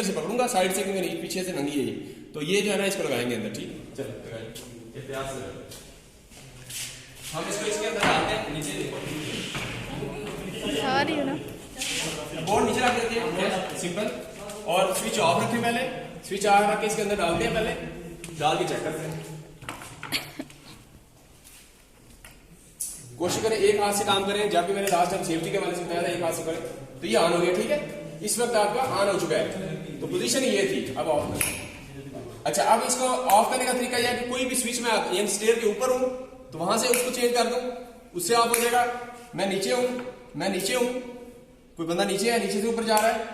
इधर से पकड़ूंगा साइड से, क्योंकि पीछे से नंगी है ये, तो ये जो है ना इसको लगाएंगे अंदर। ठीक, चलो लगाइए इतिहास से हम इसको इसके अंदर डालते हैं। नीचे आ रही हो ना, बोर्ड नीचे रख देते हैं सिंपल, और स्विच ऑफ रखें पहले, स्विच ऑफ रख के इसके अंदर डालते हैं, पहले डाल के चेक करते हैं। कोशिश करें एक हाथ से काम करें, जब भी मैंने लास्ट टाइम सेफ्टी के वाले से बताया था एक हाथ से करें, तो ये ऑन हो गया। ठीक है, इस वक्त आपका ऑन हो चुका है, तो पोजीशन ये थी, अब ऑफ करें। अच्छा, अब इसको ऑफ करने का तरीका यह है कि कोई भी स्विच में यानी स्टेयर के ऊपर हूं तो वहां से उसको चेंज कर दूं, उससे ऑफ हो जाएगा। मैं नीचे हूं, कोई बंदा नीचे है, नीचे से ऊपर जा रहा है,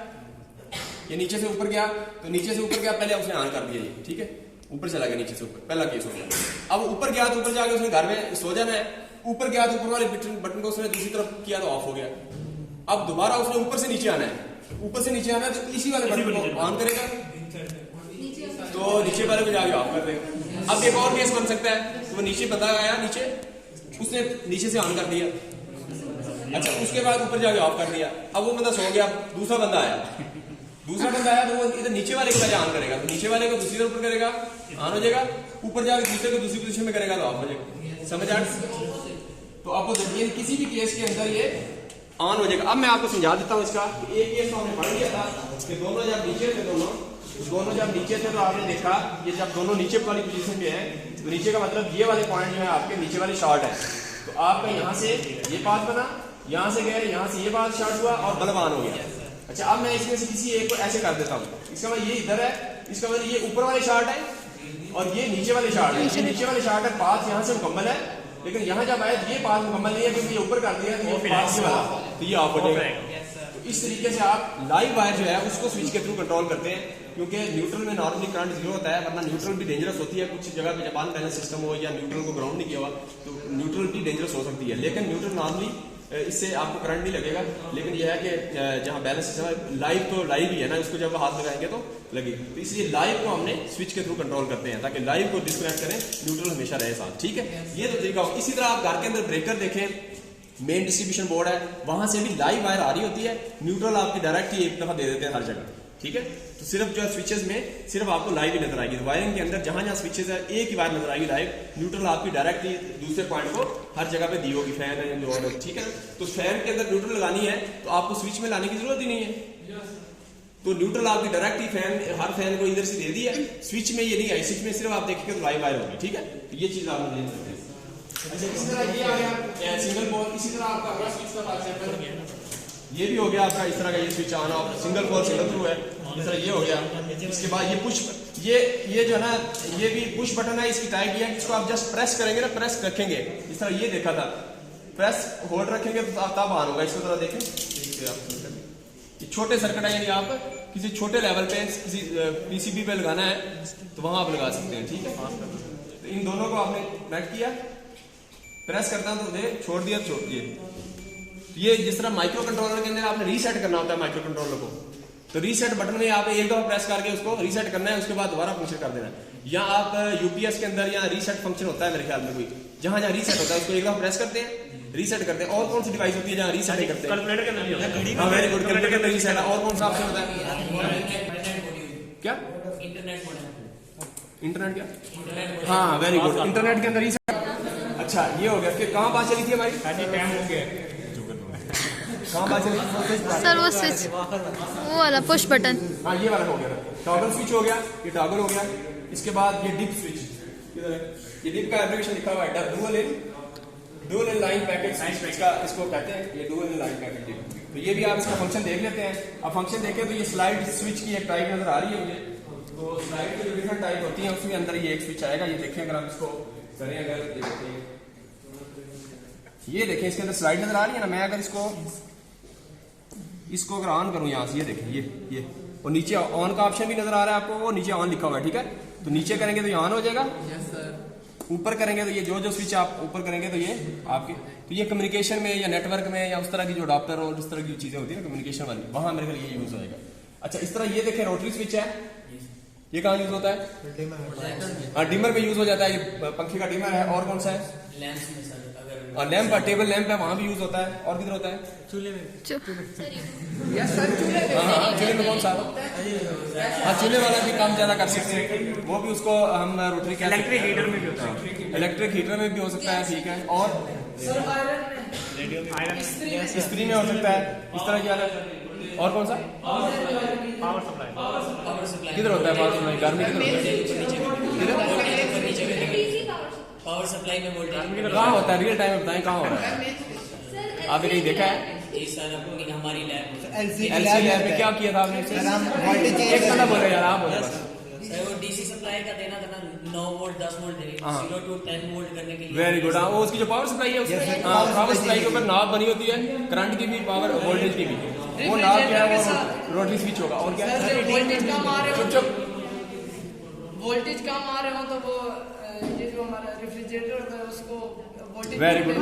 ये नीचे से ऊपर गया, तो नीचे से ऊपर गया पहले उसने ऑन कर दिया ये। ठीक है, ऊपर चला गया नीचे से ऊपर, पहला केस हो गया। अब ऊपर गया तो ऊपर जाके उसने घर में सो जाना है, ऊपर गया तो ऊपर वाले बटन को उसने दूसरी तरफ किया तो ऑफ हो गया। अब दोबारा उसने ऊपर से नीचे आना है, ऊपर से नीचे आना है तो इसी वाले बटन को ऑन करेगा तो नीचे वाले को जाके ऑफ कर देगा। अब एक और केस बन सकता है, वो नीचे बंदा आया, नीचे उसने नीचे से ऑन कर दिया, अच्छा उसके बाद ऊपर जाके ऑफ कर दिया। अब वो बंदा सो गया, दूसरा बंदा आया तो वो इधर नीचे वाले को पहले ऑन करेगा, तो नीचे वाले को दूसरी तरफ ऊपर करेगा, ऑन हो जाएगा, ऊपर जाके दूसरे को दूसरी पोजीशन में करेगा तो ऑफ हो जाएगा। समझ आ? तो आपको देखिए किसी भी केस के अंदर ये ऑन हो जाएगा। अब मैं आपको समझा देता हूँ इसका। एक केस तो हमने पढ़ लिया था कि दोनों जब नीचे थे, दोनों जब नीचे थे तो आपने देखा ये जब दोनों नीचे वाली पोजीशन पे है तो नीचे का मतलब ये वाले पॉइंट जो है आपके नीचे वाले शॉर्ट है, तो आपका यहाँ से ये पाथ बना, यहाँ से गए, यहाँ से ये पाथ शॉर्ट हुआ और बल्ब ऑन हो गया। अच्छा, अब मैं इसमें से किसी एक को ऐसे कर देता हूँ, इसका मतलब ये इधर है, इसका मतलब ये ऊपर वाले शॉर्ट है और ये नीचे वाले शॉर्ट है। ये नीचे वाले शॉर्ट है, पाथ यहाँ से मुकम्मल है, लेकिन यहाँ जब आए तो ये पाथ मुकम्मल नहीं है क्योंकि ये ऊपर कर दिया तो ये पाथ से वाला तो ये ऑफ हो जाएगा। तो इस तरीके से आप लाइव वायर जो है उसको स्विच के थ्रू कंट्रोल करते हैं, क्योंकि न्यूट्रल में नॉर्मली करंट जीरो होता है, वरना न्यूट्रल भी डेंजरस होती है। कुछ जगह पे जब अनबैलेंस सिस्टम हो या न्यूट्रल को ग्राउंड नहीं किया हुआ तो न्यूट्रल भी डेंजरस हो सकती है, लेकिन न्यूट्रल नॉर्मली इससे आपको करंट नहीं लगेगा। लेकिन यह है कि जहाँ बैलेंस सिस्टम है, लाइव तो लाइव ही है ना, उसको जब हाथ लगाएंगे तो लगेगी। तो इसलिए लाइव को हमने स्विच के थ्रू कंट्रोल करते हैं ताकि लाइव को डिस्कनेक्ट करें, न्यूट्रल हमेशा रहे साथ। ठीक है, ये तो तरीका हो। इसी तरह आप घर के अंदर ब्रेकर देखें, मेन डिस्ट्रीब्यूशन बोर्ड है, वहां से भी लाइव वायर आ रही होती है, न्यूट्रल आपकी डायरेक्ट ही एक दफा दे देते हैं हर जगह। ठीक है, तो सिर्फ जो है स्विचेस में सिर्फ आपको लाइव ही नजर आएगी। वायरिंग के अंदर जहां जहां स्विचेस है एक ही वायर नजर आएगी लाइव, न्यूट्रल आपकी डायरेक्ट ही दूसरे पॉइंट को हर जगह पे दी होगी, फैन है जो। ठीक है, तो फैन के अंदर न्यूट्रल लगानी है तो आपको स्विच में लाने की जरूरत ही नहीं है, तो न्यूट्रल आपकी डायरेक्ट ही फैन, हर फैन को इधर से दे दी है, स्विच में ये नहीं आई, स्विच में सिर्फ आप देखेंगे तो लाइव वायर होगी। ठीक है, तो ये चीज आप देख सकते हैं। अच्छा, इसी तरह ये आ गया सिंगल पोल, इसी तरह आपका अगला स्विच का एग्जांपल ये भी हो गया आपका, इस तरह का ये switch on off, single pole single throw है, इस तरह ये हो गया। इसके बाद ये पुश, ये जो है ना ये भी पुश बटन है, इसकी टाइप है, इसको आप जस्ट प्रेस करेंगे ना, प्रेस रखेंगे, इस तरह ये देखा था, प्रेस होल्ड रखेंगे तो तब ऑन होगा। इसको जरा देखें, ये छोटे सर्किट है, यानी आप किसी छोटे लेवल पे किसी पीसीबी पे लगाना है तो वहां आप लगा सकते हैं। ठीक है, तो इन दोनों को आपने कनेक्ट किया, प्रेस करता हूं तो दे, छोड़ दिया, छोड़ दिए। ये जिस तरह माइक्रो कंट्रोलर के अंदर आपने रीसेट करना होता है माइक्रो कंट्रोलर को, तो रीसेट बटन में आप एक दफा प्रेस करके उसको रीसेट करना है, उसके बाद दोबारा फंक्शन कर देना है। या आप यूपीएस के अंदर या रीसेट फंक्शन होता है मेरे ख्याल में कोई, जहां जहां रीसेट होता है उसको एक दफा प्रेस करते हैं, रीसेट करते हैं। और कौन सी डिवाइस होती है जहां रीसेट नहीं करते? कैलकुलेटर के अंदर भी होता है। हां, वेरी गुड, कैलकुलेटर के अंदर रीसेट है। और कौन सा ऑप्शन होता है? क्या? इंटरनेट क्या? हाँ, वेरी गुड, इंटरनेट के अंदर रीसेट। अच्छा, ये हो गया। फिर कहां बात चली थी हमारी? टाइम हो गया, कहां बात चली? सर वो स्विच, वो वाला पुश बटन। हाँ, ये वाला हो गया, टॉगल स्विच हो गया, ये टॉगल हो गया। इसके बाद ये डिप स्विच, ये डिप का एप्लीकेशन लिखा हुआ है, dual in line packet switch का इसको कहते हैं, ये dual in line packet dip. तो ये भी आप इसका फंक्शन देख लेते हैं। अब फंक्शन देखें तो ये स्लाइड स्विच की एक टाइप नजर आ रही है मुझे, तो स्लाइड की जो डिफरेंट टाइप होती है उसमें अंदर ये एक स्विच आएगा। ये देखें, अगर हम इसको करें, अगर ये देखें इसके अंदर स्लाइड नजर आ रही है ना, मैं अगर इसको अगर ऑन करूं यहाँ से, ये देखें, ये और नीचे ऑन का ऑप्शन भी नजर आ रहा है आपको, वो नीचे ऑन लिखा हुआ है। ठीक है, तो नीचे करेंगे तो ये ऑन हो जाएगा, ऊपर करेंगे तो ये जो स्विच आप ऊपर करेंगे तो ये आपके, तो ये कम्युनिकेशन में या नेटवर्क में या उस तरह की जो अडॉप्टर और उस तरह की चीजें होती है ना कम्युनिकेशन वाली, वहां मेरे ख्याल ये यूज होएगा। अच्छा, इस तरह ये देखें रोटरी स्विच है, ये कहाँ यूज होता है? हाँ, डिमर पे यूज हो जाता है, ये पंखे का डिमर है। और कौन सा है? और लैंप टेबल लैंप है वहाँ भी यूज होता है। और किधर होता है? चूल्हे में। हाँ चूल्हे में कौन सा? हाँ चूल्हे वाला भी काम ज्यादा कर सकते हैं, वो भी उसको हम रोटरी इलेक्ट्रिक हीटर में भी होता है। इलेक्ट्रिक हीटर में भी हो सकता है, ठीक है। और इस्त्री में हो सकता है, इस तरह की अलग। और कौन सा? Power supply. किधर होता है पावर सप्लाई? घर में किधर होता है? पावर सप्लाई में वोल्टेज कहाँ होता है? रियल टाइम में बताएं कहाँ हो रहा है? आपने कहीं देखा है? सर हमारी लैब एलसी लैब में क्या किया था आपने? एक मतलब बोले यार, आप बोले बस। सर वो डीसी सप्लाई का देना था ना, 9 वोल्ट 10 वोल्ट देने 0 to 10 वोल्ट करने के लिए। Very good. हाँ वो उसकी जो पावर सप्लाई है उसमें पावर सप्लाई के ऊपर नॉब बनी होती है, करंट की भी पावर वोल्टेज की भी। वो नॉब क्या है? वो रोटरी स्विच होगा। और क्या वोल्टेज कम आ रहे हो, चुप वोल्टेज कम आ रहे हो तो वो ये जो हमारा रेफ्रिजरेटर होता है उसको वोल्टेज। Very good.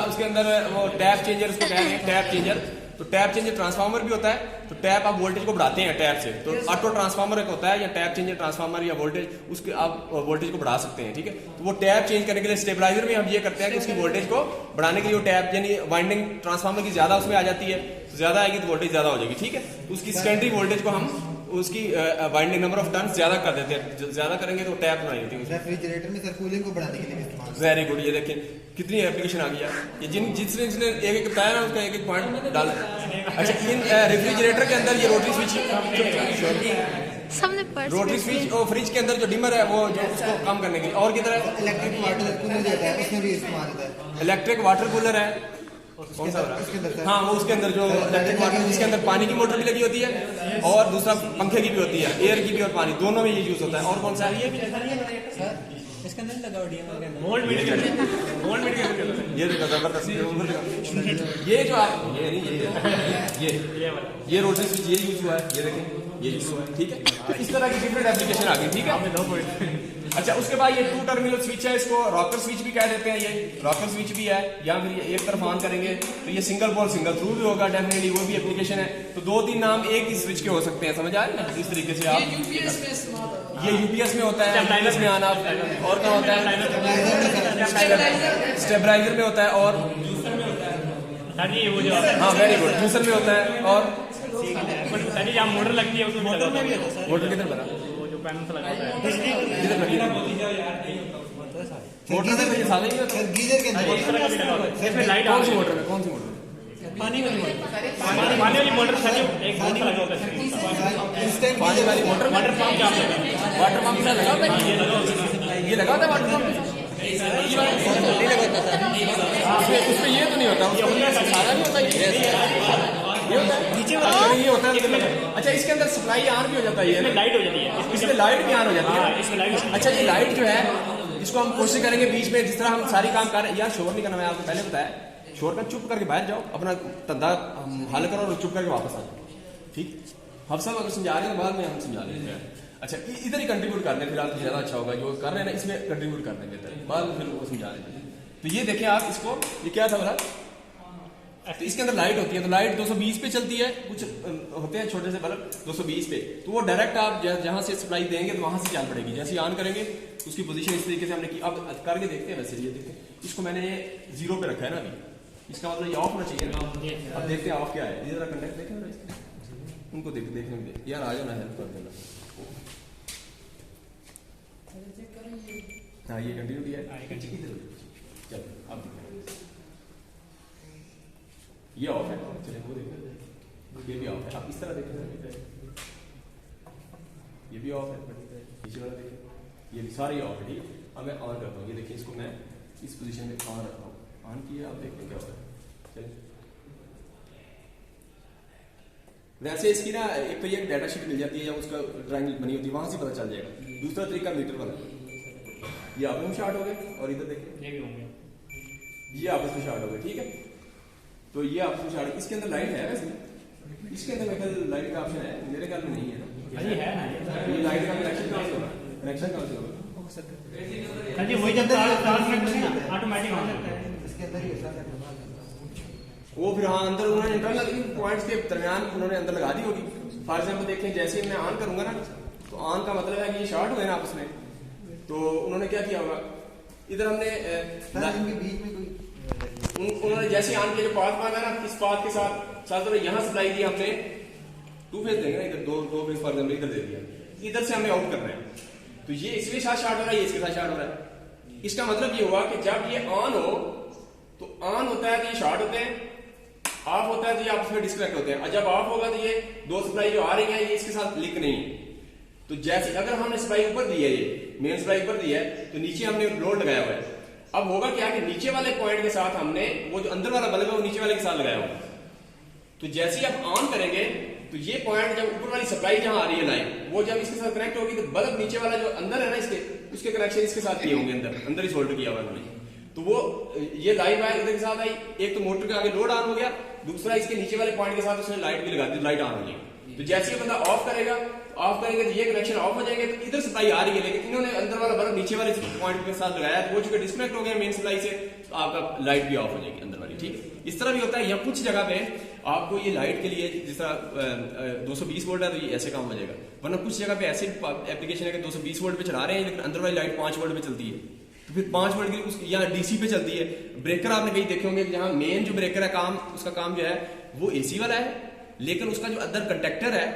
उसके अंदर वो टैप चेंजर उसको कह रहे हैं, टैप चेंजर। तो टैप चेंजर ट्रांसफार्मर भी होता है, तो टैप आप वोल्टेज को बढ़ाते हैं टैप से, तो ऑटो ट्रांसफार्मर एक होता है, या टैप चेंजर ट्रांसफार्मर या वोल्टेज, उसके आप वोल्टेज को बढ़ा सकते हैं, ठीक है। तो वो टैप चेंज करने के लिए स्टेबलाइजर में हम ये करते हैं कि उसकी वोल्टेज को बढ़ाने के लिए टैप यानी वाइंडिंग ट्रांसफार्मर की ज्यादा उसमें आ जाती है, तो ज्यादा आएगी तो वोल्टेज ज्यादा हो जाएगी, ठीक है। तो उसकी सेकेंडरी वोल्टेज को हम उसकी वाइंडिंग नंबर ऑफ टर्न्स ज्यादा कर देते हैं, ज्यादा करेंगे तो टैप बनाई होती है। रेफ्रिजरेटर में सर कूलिंग को बढ़ाने के लिए इस्तेमाल। Very good. ये देखें कितनी एप्लीकेशन आ गई है, ये जिसने एक एक बताया ना उसका एक एक पॉइंट डाला। अच्छा इन रेफ्रिजरेटर के अंदर ये रोटरी स्विच, सबने पढ़ रोटरी स्विच और फ्रिज के अंदर जो डिमर है वो जो उसको कम करने के लिए। और किधर है? इलेक्ट्रिक वाटर कूलर देता है, उसमें भी इस्तेमाल होता है। इलेक्ट्रिक वाटर कूलर है, कौन सा? उसके अंदर हाँ वो उसके अंदर जो इलेक्ट्रिक वाटर, जिसके अंदर पानी की मोटर भी लगी होती है और दूसरा पंखे की भी होती है, एयर की भी और पानी दोनों में ये यूज होता है। और कौन सा है? इसके अंदर लगा मोल्ड मीटर ये देखो जबरदस्त। ये जो आप ये रोटरी स्विच ये यूज हुआ है, ये देखें ये यूज हुआ है, ठीक है। तो इस तरह की डिफरेंट एप्लीकेशन आ गई, ठीक है। अच्छा उसके बाद ये 2 टर्मिनल स्विच है, इसको रॉकर स्विच भी कह देते हैं। ये रॉकर स्विच भी है, या फिर ये एक तरफ ऑन करेंगे तो ये सिंगल पोल सिंगल थ्रू भी होगा, डेफिनेटली वो भी एप्लीकेशन है। तो 2-3 नाम एक ही स्विच के हो सकते हैं, समझ आए ना? इस तरीके से आप यूपीएस में इस्तेमाल होता ये यूपीएस में होता है, यूपीएस में आना। और क्या होता है? स्टेबलाइजर में होता है। और सर जी वो जो हाँ वेरी गुड, जूसर में होता है। और सर जी जहाँ मोटर लगती है उसमें मोटर में भी होता है सर। मोटर किधर बना? वो जो पैनल से लगा होता है किधर लगी? मोटर से ये सादा ही होता है। सर गीजर के अंदर इस तरह का भी लगा होता है। इसमें लाइट कौन सी मोटर में? कौन सी मोटर? पानी वाली मोटर सर जी एक बोर्ड लगा होता है। इंस्टेंट पानी वाली मोटर। वाटर पंप क्या होता है? वाटर पंप से लगा होता है, ये लगा होता है वाटर पंप। उसमें ये तो नहीं होता, उसमें सादा नहीं होता, ये होता है नीचे वाला, ये होता है। अच्छा इसके अंदर सप्लाई ऑन भी हो जाता है, ये लाइट हो जाती है, इसमें लाइट भी ऑन हो जाती है। इसमें लाइट। अच्छा ये लाइट जो है इसको हम कोशिश करेंगे बीच में, जिस तरह हम सारी काम कर रहे हैं, यार शोर नहीं करना, मैं आपको पहले बताया, शोर कर चुप करके बाहर जाओ, अपना धंधा हल करो और चुप करके वापस आ जाओ, ठीक। हम सब अगर समझा रहे हैं बाद में हम समझा लेंगे। अच्छा इधर ही कंट्रीब्यूट करने फिलहाल तो ज्यादा अच्छा होगा, जो कर रहे हैं ना इसमें कंट्रीब्यूट कर देंगे, बाद में फिर वो समझा लेंगे। तो ये देखें आप इसको, ये क्या था बोला? तो इसके अंदर लाइट होती है, तो लाइट 220 पे चलती है, कुछ होते हैं छोटे से बल्ब 220 पे, तो वो डायरेक्ट आप जहां से सप्लाई देंगे तो वहां से चल पड़ेगी। जैसे ऑन करेंगे उसकी पोजीशन इस तरीके से हमने की। अब करके देखते हैं, वैसे ये देखते इसको मैंने 0 पे रखा है ना अभी, इसका मतलब ये ऑफ होना चाहिए ना। अब देखते हैं ऑफ क्या है, ये जरा कंडक्ट देखें उनको देखने में यार आ जाना, हेल्प कर देना। हाँ ये कंटिन्यूटी है, चलो अब ये ऑफ है, चलिए वो देखते, ये भी ऑफ है। आप इस तरह देखें, ये भी ऑफ है, पीछे वाला देखें, ये भी सारे ऑफ है, ठीक है। अब मैं ऑन करता हूँ, ये देखिए इसको मैं इस पोजीशन में ऑन रखता हूँ, ऑन किया, आप देखते क्या होता है। चलिए वैसे इसकी ना एक तो ये डाटा शीट मिल जाती है या उसका ड्राइंग बनी होती है, वहां से पता चल जाएगा। दूसरा तरीका मीटर वाला, ये आपस में शॉर्ट हो गए और इधर देखिए ये भी होंगे, ये आपस में शॉर्ट हो गए, ठीक है। तो ये आपस में शॉर्ट, इसके अंदर लाइट है वैसे, इसके अंदर मेरे ख्याल लाइट का ऑप्शन है, मेरे ख्याल में नहीं है ना। अजी है ना ये लाइट का कनेक्शन कहाँ से होगा? कनेक्शन कहाँ से होगा? जी वही जब ऑटोमेटिक हो जाता है इसके अंदर ही ऐसा वो फिर हाँ अंदर उन्होंने इंटरनल पॉइंट्स के दरमियान उन्होंने अंदर लगा दी होगी। फॉर एग्जाम्पल देखें, जैसे मैं ऑन करूंगा ना, तो ऑन का मतलब है कि ये शॉर्ट हुए ना आपस में, तो उन्होंने क्या किया होगा, इधर हमने इनके बीच में कोई उन्होंने जैसे ऑन किया, जो पाथ मांगा ना, इस पाथ के साथ यहाँ सप्लाई दी हमने, 2 फेज देंगे ना, इधर दो फेज फॉर एग्जाम्पल इधर दे दिया, इधर से हमने आउट करना है, तो ये इसके साथ शार्ट हो रहा है, ये इसके साथ शार्ट हो रहा है। इसका मतलब ये हुआ कि जब ये ऑन हो तो ऑन होता है तो ये शार्ट होते हैं, ऑफ होता है तो ये आपस में डिस्कनेक्ट होते हैं, और जब ऑफ होगा तो ये 2 सप्लाई जो आ रही है ये इसके साथ लिंक नहीं है। तो जैसे अगर हमने सप्लाई ऊपर दी है, ये मेन सप्लाई ऊपर दी है, तो नीचे हमने लोड लगाया हुआ है। अब होगा क्या कि नीचे वाले पॉइंट के साथ हमने वो जो अंदर वाला बल्ब है वो नीचे वाले के साथ लगाया हुआ, तो जैसे ही आप ऑन करेंगे तो ये पॉइंट जब ऊपर वाली सप्लाई जहां आ रही है लाइन, वो जब इसके साथ कनेक्ट होगी तो बल्ब नीचे वाला जो अंदर है ना इसके, उसके कनेक्शन इसके साथ किए होंगे, अंदर ही सोल्डर किया हुआ है, तो वो ये लाइट वायर इधर के साथ आई, एक तो मोटर के आगे लोड ऑन हो गया, दूसरा इसके नीचे वाले पॉइंट के साथ उसने लाइट भी लगा दी, लाइट ऑन हो जाएगी। तो जैसे ही बंदा ऑफ करेगा, ऑफ करेंगे तो ये कनेक्शन ऑफ हो जाएंगे, तो इधर सप्लाई आ रही है, लेकिन इन्होंने अंदर वाला बल्ब नीचे वाले पॉइंट के साथ लगाया, तो वो चूंकि डिस्कनेक्ट हो गया मेन सप्लाई से, तो आपका लाइट भी ऑफ हो जाएगी अंदर वाली, ठीक है। इस तरह भी होता है, या कुछ जगह पे आपको ये लाइट के लिए जिस तरह 220 वोल्ट है तो ये ऐसे काम हो जाएगा, वरना कुछ जगह पे ऐसे एप्लीकेशन है कि 220 वोल्ट पे चला रहे हैं लेकिन अंदर वाली लाइट 5 वोल्ट पे चलती है, तो फिर 5 वोल्ट की या डीसी पे चलती है। ब्रेकर आपने कहीं देखे होंगे जहां मेन जो ब्रेकर है काम, उसका काम जो है वो एसी वाला है, लेकिन उसका जो अंदर कंडक्टर है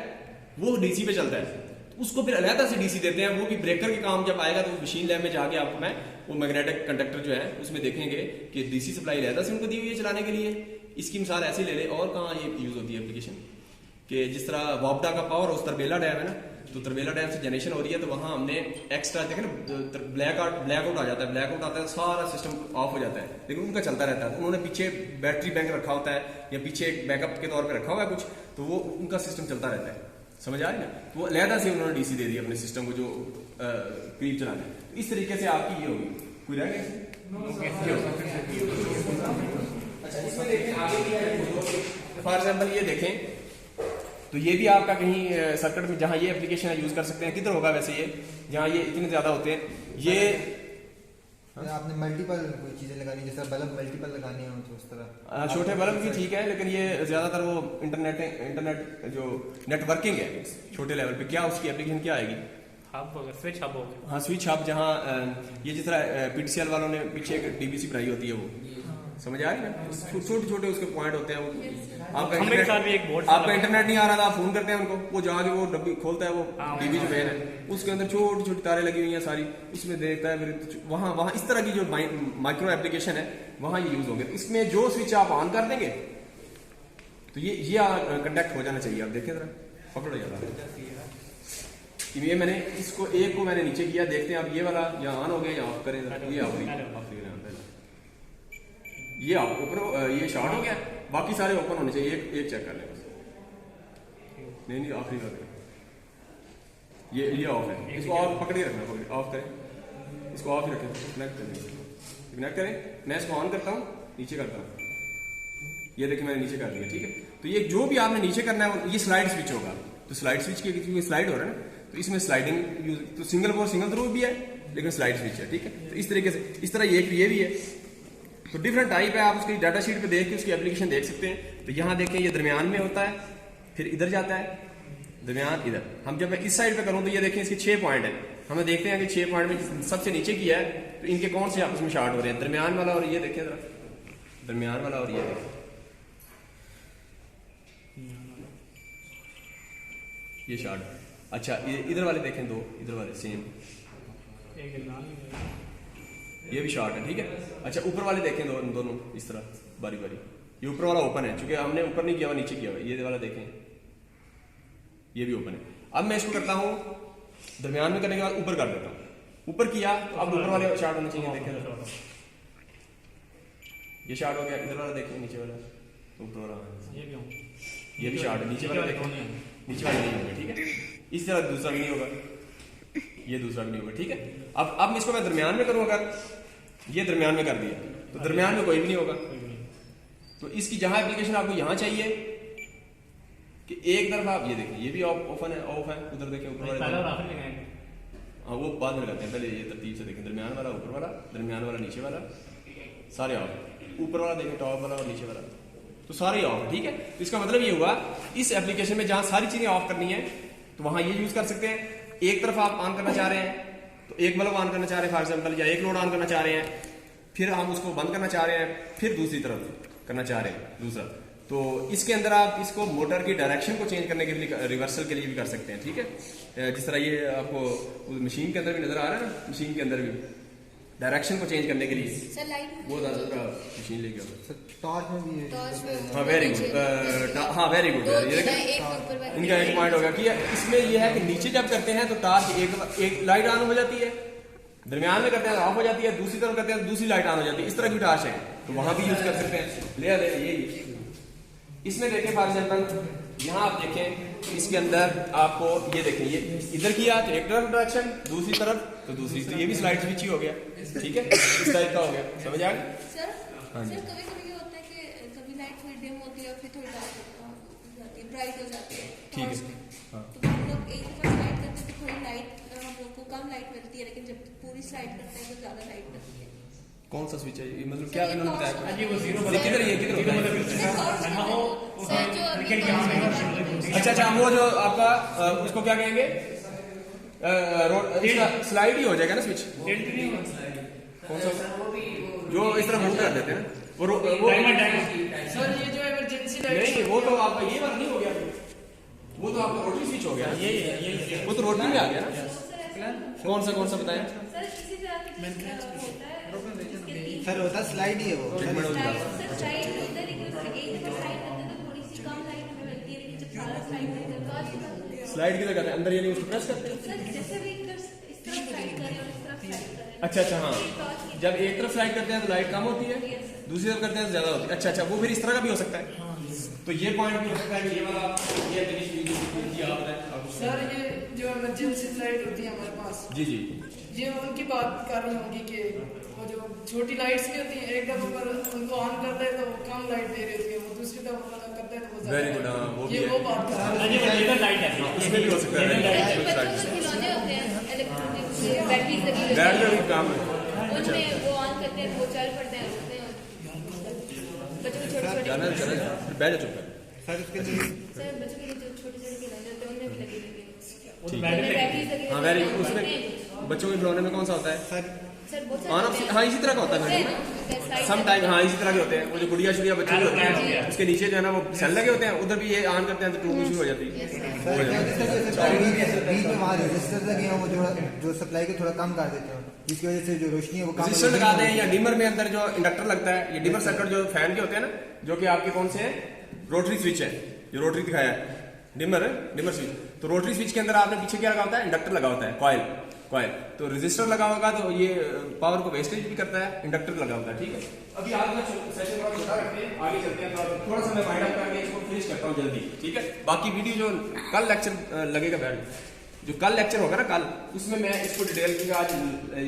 वो डीसी पे चलता है, तो उसको फिर अलहदा से डीसी देते हैं। वो भी ब्रेकर के काम जब आएगा तो मशीन लैब में जाके आपको मैं वो मैग्नेटिक कंडक्टर जो है उसमें देखेंगे कि डीसी सप्लाई अलहदा से उनको दी हुई है चलाने के लिए। इसकी मिसाल ऐसे ले ले, और कहाँ ये यूज होती है एप्लीकेशन, कि जिस तरह वापडा का पावर हाउस तरबेला डैम है ना, तो तरबेला डैम से जनरेशन हो रही है, तो वहां हमने एक्स्ट्रा देखे ना, ब्लैक आउट आ जाता है, ब्लैक आउट आता है, सारा सिस्टम ऑफ हो जाता है, लेकिन उनका चलता रहता है। उन्होंने पीछे बैटरी बैंक रखा होता है या पीछे एक बैकअप के तौर पे रखा हुआ है कुछ, तो वो उनका सिस्टम चलता रहता है, समझ आ रही है ना। तो वो अलहदा से उन्होंने डीसी दे दी अपने सिस्टम को जो करीब चलाना है। तो इस तरीके से आपकी ये होगी, कोई रह गया। अच्छा, इसमें देखें आगे फॉर एग्जाम्पल ये देखें, तो ये भी आपका कहीं सर्किट में जहां ये एप्लीकेशन है यूज कर सकते हैं। किधर होगा वैसे ये, जहां ये इतने ज्यादा होते हैं, ये आपने मल्टीपल कोई चीजें लगानी, जैसे बल्ब मल्टीपल लगानी हो तो उस तरह छोटे बल्ब भी ठीक है, लेकिन ये ज्यादातर वो इंटरनेट जो नेटवर्किंग है छोटे लेवल पे, क्या उसकी एप्लीकेशन क्या आएगी, हब होगा, स्विच हब होगा। हाँ, स्विच हब, जहाँ ये जिस तरह पीटीसीएल वालों ने पीछे एक डीबीसी बनाई होती है, वो समझ आ रही है ना, छोटे छोटे उसके पॉइंट होते हैं। वो आपका इंटरनेट नहीं आ रहा था, आप फोन करते हैं उनको, वो जाके वो डब्बी खोलता है, वो टीवी जो फैन है उसके अंदर छोटी छोटी तारें लगी हुई हैं सारी, उसमें देखता है, फिर वहां इस तरह की जो माइक्रो एप्लीकेशन है वहां ये यूज होंगे। इसमें जो स्विच आप ऑन कर देंगे तो ये कंडक्ट हो जाना चाहिए। आप देखें जरा, पकड़ो ज्यादा, ये मैंने इसको एक को मैंने नीचे किया, देखते हैं आप ये वाला या ऑन हो गया या ऑफ करें, ये आप ऊपर ये शॉर्ट हो गया, बाकी सारे ओपन होने चाहिए, एक चेक कर लें बस। नहीं आखिरी बात ये ऑफ है, इसको ऑफ पकड़ के रखना, ऑफ करें, इसको ऑफ ही रखें, कनेक्ट करें। मैं इसको ऑन करता हूँ, नीचे करता हूँ, ये देखिए मैंने नीचे कर दिया, ठीक है। तो ये जो भी आपने नीचे करना है ये स्लाइड स्विच होगा, तो स्लाइड स्विच की स्लाइड हो रहा है ना, तो इसमें स्लाइडिंग यूज, तो सिंगल थ्रू भी है लेकिन स्लाइड स्विच है, ठीक है। तो इस तरीके से, इस तरह ये भी है, तो डिफरेंट टाइप है। आप उसकी डाटा शीट पे देख के उसकी एप्लीकेशन देख सकते हैं। तो यहाँ देखें ये दरमियान में होता है, फिर इधर जाता है, दरमियान इधर। हम जब मैं इस साइड पे करूँ तो ये देखें इसके 6 पॉइंट है, हमें देखते हैं कि 6 पॉइंट में सबसे नीचे किया है तो इनके कौन से आपस में शार्ट हो रहे हैं, दरमियान वाला और ये देखें जरा, दरमियान वाला और ये देखें, ये शार्ट। अच्छा, ये इधर वाले देखें, 2 इधर वाले सेम, ये भी शॉर्ट है, ठीक है। अच्छा, ऊपर वाले देखें, दोनों इस तरह बारी बारी, ये ऊपर वाला ओपन है, चूंकि हमने ऊपर नहीं किया हुआ, नीचे किया हुआ, ये वाला देखें, ये भी ओपन है। अब मैं इसको करता हूं दरमियान में करने के बाद ऊपर कर देता हूं, ऊपर किया तो अब ऊपर वाले शॉर्ट होने चाहिए, देखें ये शॉर्ट हो गया, इधर वाला देखें, नीचे वाला, ऊपर वाला, ये भी शॉर्ट है, नीचे वाला देखें, नीचे वाला नहीं होगा, ठीक है। इस तरह दूसरा भी नहीं होगा, ये दूसरा भी नहीं होगा, ठीक है। अब इसको मैं दरमियान में करूं, अगर ये दरमियान में कर दिया तो दरमियान में कोई भी नहीं होगा। तो इसकी जहां एप्लीकेशन आपको यहां चाहिए कि एक तरफ आप ये देखें, ये भी ऑफ है, उधर देखें ऊपर वाले, हाँ वो बाद में लगाते हैं, पहले ये तरतीब से देखें, दरमियान वाला ऊपर वाला, दरमियान वाला नीचे वाला, सारे ऑफ, ऊपर वाला देखें टॉप वाला और नीचे वाला, तो सारे ऑफ, ठीक है। तो इसका मतलब ये हुआ इस एप्लीकेशन में जहां सारी चीजें ऑफ करनी है तो वहां ये यूज कर सकते हैं। एक तरफ आप ऑन करना चाह रहे हैं तो एक बल्ब ऑन करना चाह रहे हैं फॉर एग्जाम्पल, या एक लोड ऑन करना चाह रहे हैं फिर हम उसको बंद करना चाह रहे हैं, फिर दूसरी तरफ करना चाह रहे हैं दूसरा, तो इसके अंदर आप इसको मोटर की डायरेक्शन को चेंज करने के लिए, रिवर्सल के लिए भी कर सकते हैं, ठीक है। जिस तरह ये आपको मशीन के अंदर भी नजर आ रहा है ना, मशीन के अंदर भी डायरेक्शन को चेंज करने के लिए सर लाइट वो मशीन लेके आओ। सर टॉर्च में भी है। हाँ वेरी गुड, हाँ वेरी गुड। ये देखें इनका एक पॉइंट हो गया कि इसमें ये है कि नीचे जब करते हैं तो टार्च एक लाइट ऑन हो जाती है, दरमियान में करते हैं ऑफ हो जाती है, दूसरी तरफ करते हैं तो दूसरी लाइट ऑन हो जाती है। इस तरह की टार्च है, तो वहां भी यूज कर सकते हैं। ले यही इसमें देखें फॉर एग्जाम्पल यहाँ आप देखें इसके अंदर आपको ये देखें, ये इधर किया तो एक तरफ डायरेक्शन, दूसरी तरफ तो दूसरी, तो ये भी स्लाइड स्विच ही हो गया, ठीक है, इस टाइप का हो गया। समझ आ गया? सर हाँ जी। सर कभी कभी ये होता है कि कभी लाइट थोड़ी डिम होती है और फिर थोड़ी डार्क हो जाती है, ब्राइट हो जाती है, ठीक है। torch में। हाँ। तो हम लोग एक दफा स्लाइड करते हैं तो थोड़ी लाइट हम लोग को कम लाइट मिलती है, लेकिन जब पूरी स्लाइड करते हैं तो ज्यादा लाइट मिलती है। कौन सा स्विच है ये, मतलब क्या सर, इन्होंने ये बताया? torch जी वो जीरो ये किधर ये किधर होता है? सर जो अभी torch अच्छा अच्छा, वो जो आपका उसको क्या कहेंगे, स्लाइड ही हो जाएगा ना स्विच, कौन सा जो इस तरह मूव कर देते हैं ना, वो सर ये जो इमरजेंसी लाइट नहीं, वो तो आपका ये वाला नहीं हो गया, वो तो आपका रोटरी स्विच हो गया, ये वो तो रोटरी में आ गया ना। कौन सा बताएं? सर इसी तरह का होता है सर होता स्लाइड ही है वो। सर स्लाइड होता है, लेकिन उसमें एक दफा स्लाइड करते हैं तो थोड़ी सी कम लाइट हमें मिलती है, लेकिन जब सारा स्लाइड करते हैं तो स्लाइड किधर करते हैं, अंदर यानी उसको प्रेस करते हैं। सर जैसे भी इस तरफ स्लाइड करें और इस तरफ स्लाइड करें। अच्छा हाँ, जब एक तरफ स्लाइड करते हैं तो लाइट कम होती है, दूसरी तरफ करते हैं तो ज्यादा होती है। अच्छा, वो फिर इस तरह का भी हो सकता है, तो ये पॉइंट भी हो सकता है कि ये वाला सर ये जो इमरजेंसी लाइट होती है हमारे पास, जी जी, ये उनकी बात कर रही होंगी कि वो जो छोटी लाइट्स भी होती हैं, एक दफा पर उनको ऑन करता है तो वो कम लाइट दे रही होती है, वो दूसरी दफा करता है तो वो वेरी गुड, हाँ वो भी ये है, वो बात कर रही है। लेजर लाइट है, उसमें भी हो सकता है। बच्चों के खिलौने होते हैं इलेक्ट्रॉनिक, बैटरीज लगी होती बैठ हैं, भी काम है। उनमें वो ऑन करते हैं, वो चल पड़ते हैं, रुकते हैं। बच्चों के छोटे जाना छोटे चला जा, फिर बैठ जा चुप कर। सर उसके लिए सर बच्चों के लिए जो छोटे छोटे खिलौने होते हैं उनमें भी लगी रहती है, ठीक उनमें है, बैटरीज लगी हाँ रहती वेरी हैं, उसमें उनमें भी। बच्चों के खिलौने में कौन सा होता है? सर सर बहुत हाँ सारे हाँ इसी तरह का होता है, सम टाइम हाँ इसी तरह के होते हैं। वो जो गुड़िया शुड़िया बच्चों के होते हैं, उसके नीचे जो है ना वो सेल लगे होते हैं, उधर भी ये ऑन करते हैं तो ट्यूब शुरू हो जाती है। बीच में वहाँ रजिस्टर लगे हैं, वो जो सप्लाई को थोड़ा कम कर देते हैं, जिसकी वजह से जो रोशनी है वो कम रजिस्टर लगा दें, या डिमर में अंदर जो इंडक्टर लगता है, ये डिमर सर्किट जो फैन के होते हैं ना, जो कि आपके कौन से हैं, रोटरी स्विच है, जो रोटरी दिखाया है डिमर स्विच। तो रोटरी स्विच के अंदर आपने पीछे क्या लगा होता है, इंडक्टर लगा होता है, कॉइल। तो रजिस्टर लगा होगा तो ये पावर को वेस्टेज भी करता है, इंडक्टर लगा होता है, ठीक है। अभी आज का सेशन थोड़ा छोटा रखते हैं, आगे चलते हैं, थोड़ा सा मैं वाइंड अप करके इसको फिनिश करता हूँ जल्दी, ठीक है। बाकी वीडियो जो कल लेक्चर लगेगा, जो कल लेक्चर होगा ना कल, उसमें मैं इसको डिटेल, क्योंकि आज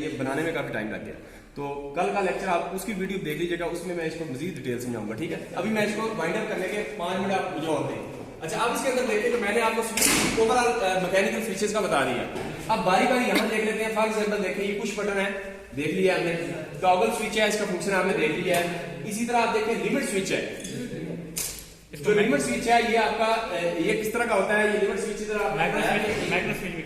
ये बनाने में काफी टाइम लग गया, तो कल का लेक्चर आप उसकी वीडियो देख लीजिएगा, उसमें मैं इसको मजीद डिटेल समझाऊंगा, ठीक है। अभी मैं इसको वाइंड अप करने के 5 मिनट आप मुझे और दें। अच्छा, अब इसके अंदर देखें तो मैंने आपको ओवरऑल मैकेनिकल फीचर्स का बता दिया। अब बारी बारी यहाँ देख लेते हैं। फॉर एग्जाम्पल देखिए, ये पुश बटन है, देख लिया हमने। टॉगल स्विच है, इसका फंक्शन आपने देख लिया है। इसी तरह आप देखें लिमिट स्विच है, जो लिमिट स्विच है ये आपका ये किस तरह का होता है, ये लिमिट स्विच इधर आप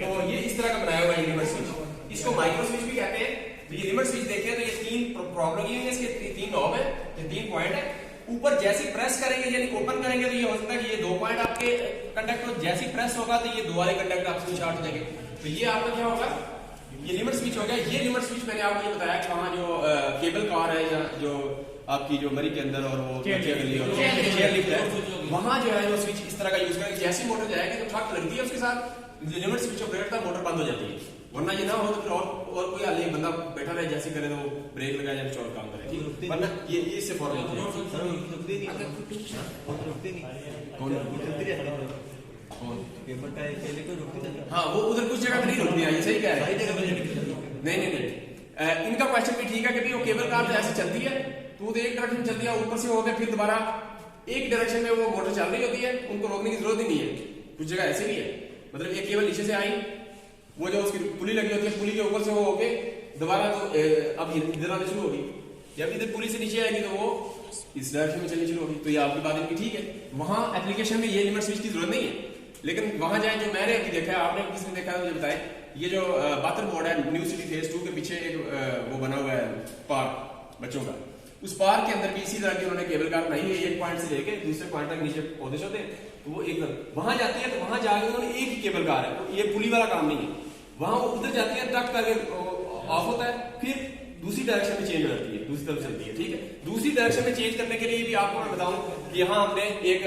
तो ये इस तरह का बनाया हुआ है लिमिट स्विच, इसको माइक्रो स्विच भी कहते हैं। तो ये लिमिट स्विच देखिए तो ये 3 प्रॉब्लम है, इसके 3 नॉब है, ये 3 पॉइंट है। ऊपर जैसे प्रेस करेंगे यानी ओपन करेंगे तो ये हो सकता है कि ये 2 पॉइंट आपके कंडक्ट हो, जैसे प्रेस होगा तो ये 2 वाले कंडक्ट आपसे शॉर्ट हो जाएंगे। तो ये आपका क्या होगा, ये लिमिट स्विच हो गया। ये लिमिट स्विच मैंने आपको ये बताया कि वहाँ जो केबल कार है या जो आपकी जो मरी के अंदर और वो चेयर लिफ्ट है, वहाँ जो है वो स्विच इस तरह का यूज करेंगे। जैसी मोटर जाएगी तो ठक लगती है, उसके साथ लिमिट स्विच ऑपरेट था, मोटर बंद हो जाती है। वरना ये ना हो तो फिर और कोई हाल नहीं, बंदा बैठा रहे जैसे करे तो ब्रेक लगाए या कुछ और काम करे, ठीक। वरना ये इससे फॉर्म होती है। हाँ, वो उधर कुछ जगह पे नहीं रुकती है, ये सही कह रहे हैं। नहीं, इनका क्वेश्चन भी ठीक है कि वो केबल कार ऐसे चलती है तो एक डायरेक्शन चलती है, ऊपर से हो गया, फिर दोबारा एक डायरेक्शन में वो मोटर चल रही होती है, उनको रोकने की जरूरत ही नहीं है। कुछ जगह ऐसे भी है, मतलब एक केबल नीचे से आई, वो जो उसकी पुली लगी होती है, पुली के ऊपर से वो होके दोबारा तो अब इधर आने शुरू होगी। जब इधर पुली से नीचे आएगी तो वो इस डायरेक्शन में चलनी शुरू होगी। तो ये आपकी बात इनकी ठीक है। वहां एप्लीकेशन में ये लिमिट स्विच की जरूरत नहीं है, लेकिन वहां जाए जो मैंने अभी देखा है, आपने किसने देखा है मुझे बताएं। ये जो बातर बोर्ड है न्यू सिटी फेज 2 के पीछे एक वो बना हुआ है पार्क, बच्चों का। उस पार्क के अंदर भी इसी तरह की उन्होंने केबल कार बनाई है, एक पॉइंट से लेके दूसरे पॉइंट तक नीचे पौधे होते हैं, तो वो एक वहां जाती है, तो वहां जाके उन्होंने एक ही केबल कार है, तो ये पुली वाला काम नहीं है, वहां वो उधर जाती है, टक करके ऑफ होता है, फिर दूसरी डायरेक्शन में चेंज हो जाती है, दूसरी तरफ चलती है, ठीक है। दूसरी डायरेक्शन में चेंज करने के लिए भी आपको मैं बताऊं कि यहाँ हमने एक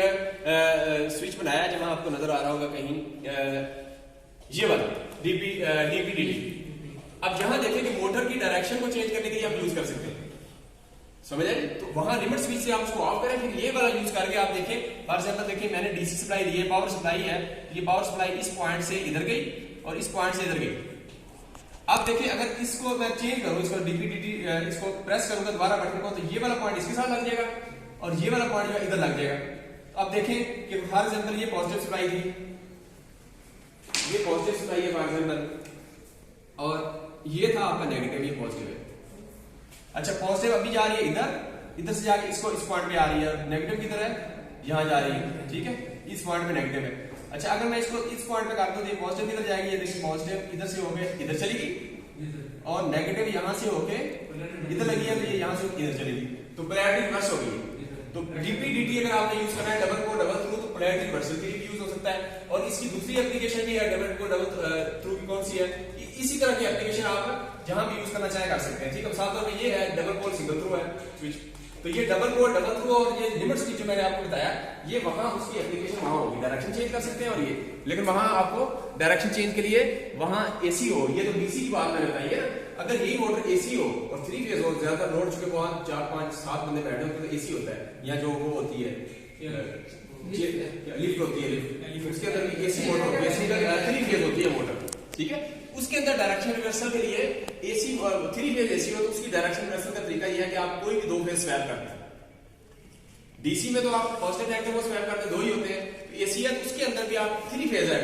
स्विच बनाया, जहां आपको नजर आ रहा होगा कहीं, ये वाला डीपीडीटी। अब जहां देखें कि मोटर की डायरेक्शन को चेंज करने के लिए आप यूज कर सकते हैं, समझ आए? तो वहां लिमिट स्विच से आप उसको ऑफ करें, फिर ये वाला यूज करके आप देखें, फॉर एग्जांपल देखिए मैंने डीसी सप्लाई दी है, पावर सप्लाई है, ये पावर सप्लाई इस पॉइंट से इधर गई और इस पॉइंट से इधर गई। अब देखिए अगर इसको मैं चेंज करूं, इसको डीपीडीटी इसको प्रेस करूंगा दोबारा बटन को, तो ये वाला पॉइंट इसके साथ लग जाएगा और ये वाला पॉइंट जो इधर लग जाएगा। अब देखें कि फॉर एग्जांपल ये पॉजिटिव सप्लाई थी, ये पॉजिटिव सप्लाई है फॉर एग्जांपल, और ये था आपका नेगेटिव, ये पॉजिटिव है। अच्छा पॉजिटिव अभी जा रही है इधर, इधर से जाके इसको इस पॉइंट पे आ रही है, नेगेटिव किधर है, यहां जा रही है, ठीक है, इस पॉइंट पे नेगेटिव है। अच्छा अगर मैं इसको इस पॉइंट पे कर दूं तो ये पॉजिटिव किधर जाएगी, ये देखिए पॉजिटिव इधर से होके इधर चली गई और नेगेटिव यहां से होके इधर लगी है, तो ये यहां से इधर चलेगी, तो पोलैरिटी रिवर्स हो गई। तो डीपीडीटी अगर आपने यूज करना है डबल को डबल थ्रू, तो पोलैरिटी रिवर्सल के लिए भी यूज हो सकता है। और इसकी दूसरी एप्लीकेशन भी है डबल को डबल थ्रू की, कौन सी है, इसी तरह की एप्लीकेशन आप जहां भी यूज करना चाहे कर सकते हैं, ठीक है। साथ में ये है डबल पोल सिंगल थ्रू है स्विच, तो ये डबल पोल डबल थ्रू और ये लिमिट स्विच जो मैंने आपको बताया, ये वहां उसकी एप्लीकेशन वहां होगी, डायरेक्शन चेंज कर सकते हैं और ये, लेकिन वहां आपको डायरेक्शन चेंज के लिए वहां एसी हो, ये तो डीसी की बात मैंने बताई है। अगर यही मोटर एसी हो और 3 फेज हो, ज्यादा लोड चुके बहुत 4 5 7 बंदे बैठे होते तो एसी होता है, या जो वो होती है लिफ्ट होती है, लिफ्ट उसके अंदर भी एसी मोटर होती है, सिंगल 3 फेज होती है मोटर, ठीक है। उसके अंदर डायरेक्शन रिवर्सल के लिए एसी 3 फेज एसी हो तो उसकी डायरेक्शन रिवर्सल का तरीका यह है कि आप कोई भी 2 फेज स्वैप करते हैं। डीसी में तो आप पॉजिटिव नेगेटिव को स्वैप करते 2 ही होते हैं, तो एसी है तो उसके अंदर भी आप 3 फेज है,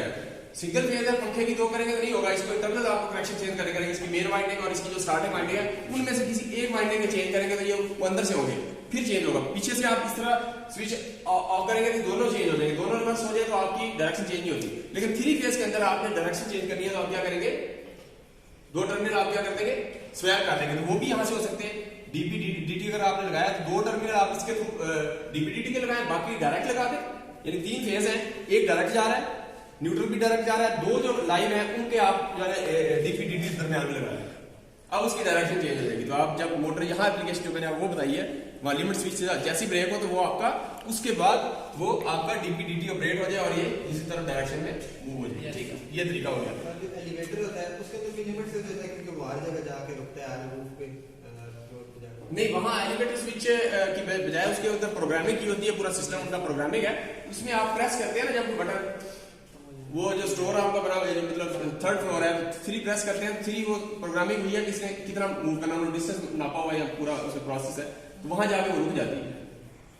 सिंगल फेज है पंखे की 2 करेंगे तो नहीं होगा, इसको इंटरनल आपको कनेक्शन चेंज करेंगे, इसकी मेन वाइंडिंग और इसकी जो स्टार्टिंग वाइंडिंग है उनमें से किसी एक वाइंडिंग को चेंज करेंगे तो ये अंदर से होंगे, फिर चेंज होगा। पीछे से आप इस तरह स्विच ऑफ करेंगे तो दोनों चेंज हो जाएंगे, दोनों रिवर्स हो जाए तो आपकी डायरेक्शन चेंज नहीं होती। लेकिन 3 फेज के अंदर आपने डायरेक्शन चेंज करनी है तो आप क्या करेंगे, 2 टर्मिनल आप क्या कर देंगे, स्वैप कर देंगे, तो वो भी यहां से हो सकते हैं। डीपीडीटी अगर आपने लगाया तो 2 टर्मिनल आप इसके थ्रू डीपीडीटी के लगाए, बाकी डायरेक्ट लगा दे, यानी 3 फेज है, एक डायरेक्ट जा रहा है, न्यूट्रल भी डायरेक्ट जा रहा है, 2 जो लाइन है उनके आप जो है डीपीडीटी दरमियान में लगाए, अब उसकी डायरेक्शन चेंज हो जाएगी। तो आप जब मोटर यहाँ एप्लीकेशन जो मैंने आपको बताई है वहां लिमिट स्विच से जैसी ब्रेक हो तो वो आपका उसके बाद वो आपका डीपीडीटी ऑपरेट हो जाए और ये इसी तरह डायरेक्शन में मूव हो जाए, ठीक है, ये तरीका हो गया। एलिवेटर होता है उसके तो भी लिमिट से होता है क्योंकि वो हर जगह जाके रुकता है, रूफ पे नहीं, वहां एलिवेटर स्विच की बजाय उसके अंदर प्रोग्रामिंग की होती है, पूरा सिस्टम उनका प्रोग्रामिंग है, उसमें आप प्रेस करते हैं ना जब बटन, वो जो स्टोर आपका बना हुआ है मतलब 3rd फ्लोर है, 3 प्रेस करते हैं, 3 वो प्रोग्रामिंग हुई है किसने कितना मूव करना, डिस्टेंस नापा हुआ है, पूरा उसका प्रोसेस है, तो वहां जाके वो रुक जाती है।